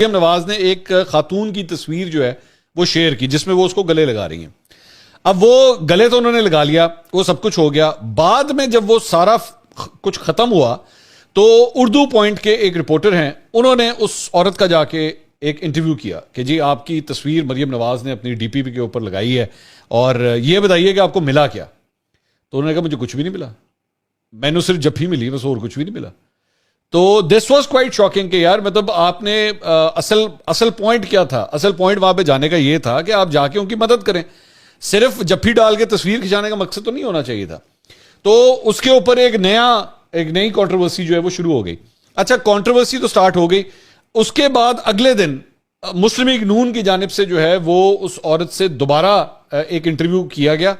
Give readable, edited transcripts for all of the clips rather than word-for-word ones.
مریم نواز نے ایک خاتون کی تصویر جو ہے وہ شیئر کی جس میں وہ اس کو گلے لگا رہی ہیں. اب وہ گلے تو انہوں نے لگا لیا, وہ سب کچھ ہو گیا. بعد میں جب وہ سارا کچھ ختم ہوا تو اردو پوائنٹ کے ایک رپورٹر ہیں, انہوں نے اس عورت کا جا کے ایک انٹرویو کیا کہ جی آپ کی تصویر مریم نواز نے اپنی ڈی پی پی کے اوپر لگائی ہے اور یہ بتائیے کہ آپ کو ملا کیا. تو انہوں نے کہا مجھے کچھ بھی نہیں ملا, میں نے صرف جب ہی ملی, بس اور کچھ بھی نہیں ملا. تو دس واز کوائٹ شاکنگ کہ یار مطلب آپ نے اصل پوائنٹ کیا تھا. اصل پوائنٹ وہاں پہ جانے کا یہ تھا کہ آپ جا کے ان کی مدد کریں, صرف جفی ڈال کے تصویر کھنچانے کا مقصد تو نہیں ہونا چاہیے تھا. تو اس کے اوپر ایک نئی کنٹروورسی جو ہے وہ شروع ہو گئی. اچھا کنٹروورسی تو سٹارٹ ہو گئی, اس کے بعد اگلے دن مسلم لیگ نون کی جانب سے جو ہے وہ اس عورت سے دوبارہ ایک انٹرویو کیا گیا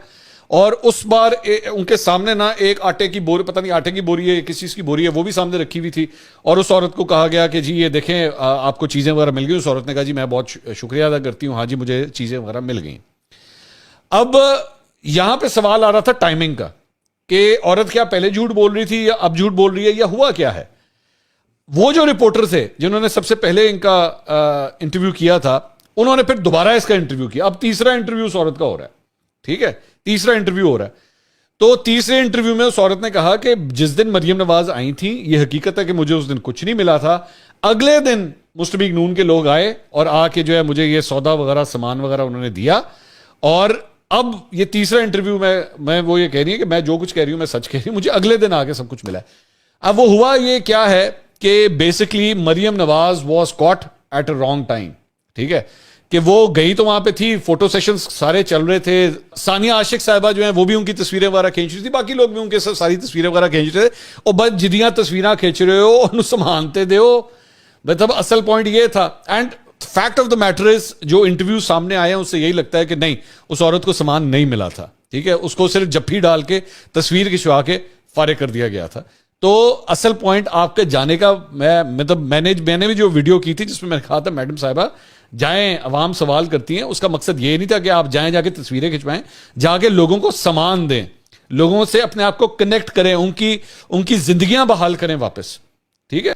اور اس بار ان کے سامنے نا ایک آٹے کی بوری, پتہ نہیں آٹے کی بوری ہے کس چیز کی بوری ہے, وہ بھی سامنے رکھی ہوئی تھی اور اس عورت کو کہا گیا کہ جی یہ دیکھیں آپ کو چیزیں وغیرہ مل گئی. اس عورت نے کہا جی میں بہت شکریہ ادا کرتی ہوں, ہاں جی مجھے چیزیں وغیرہ مل گئیں. اب یہاں پہ سوال آ رہا تھا ٹائمنگ کا کہ عورت کیا پہلے جھوٹ بول رہی تھی یا اب جھوٹ بول رہی ہے یا ہوا کیا ہے. وہ جو رپورٹر تھے جنہوں نے سب سے پہلے ان کا انٹرویو کیا تھا, انہوں نے پھر دوبارہ اس کا انٹرویو کیا. اب تیسرا انٹرویو اس عورت کا ہو رہا ہے, ٹھیک ہے, تیسرا انٹرویو ہو رہا ہے. تو تیسرے انٹرویو میں اس عورت نے کہا کہ جس دن مریم نواز آئی تھیں یہ حقیقت ہے کہ مجھے اس دن کچھ نہیں ملا تھا. اگلے دن مسلم لیگ نون کے لوگ آئے اور آ کے جو ہے مجھے یہ سودا وغیرہ سامان وغیرہ انہوں نے دیا. اور اب یہ تیسرا انٹرویو میں وہ یہ کہہ رہی ہے کہ میں جو کچھ کہہ رہی ہوں میں سچ کہہ رہی ہوں, مجھے اگلے دن آ کے سب کچھ ملا ہے. اب وہ ہوا یہ کیا ہے کہ basically Maryam Nawaz was caught at a wrong time, ٹھیک ہے, کہ وہ گئی تو وہاں پہ تھی, فوٹو سیشنز سارے چل رہے تھے. ثانیہ عاشق صاحبہ جو ہیں وہ بھی ان کی تصویریں وغیرہ کھینچ رہی تھی, باقی لوگ بھی ان کے ساری تصویریں وغیرہ کھینچ رہے تھے. اور بس جدیاں تصویریں کھینچ رہے ہو انہوں سمانتے دے ہو, مطلب اصل پوائنٹ یہ تھا. And fact of the matter is جو انٹرویو سامنے آئے ہیں اس سے یہی لگتا ہے کہ نہیں اس عورت کو سامان نہیں ملا تھا, ٹھیک ہے, اس کو صرف جفی ڈال کے تصویر کھنچوا کے فارغ کر دیا گیا تھا. تو اصل پوائنٹ آپ کے جانے کا میں نے بھی جو ویڈیو کی تھی جس میں نے کہا تھا میڈم صاحبہ جائیں عوام سوال کرتی ہیں, اس کا مقصد یہ نہیں تھا کہ آپ جائیں جا کے تصویریں کھنچوائیں, جا کے لوگوں کو سامان دیں, لوگوں سے اپنے آپ کو کنیکٹ کریں, ان کی زندگیاں بحال کریں واپس, ٹھیک ہے.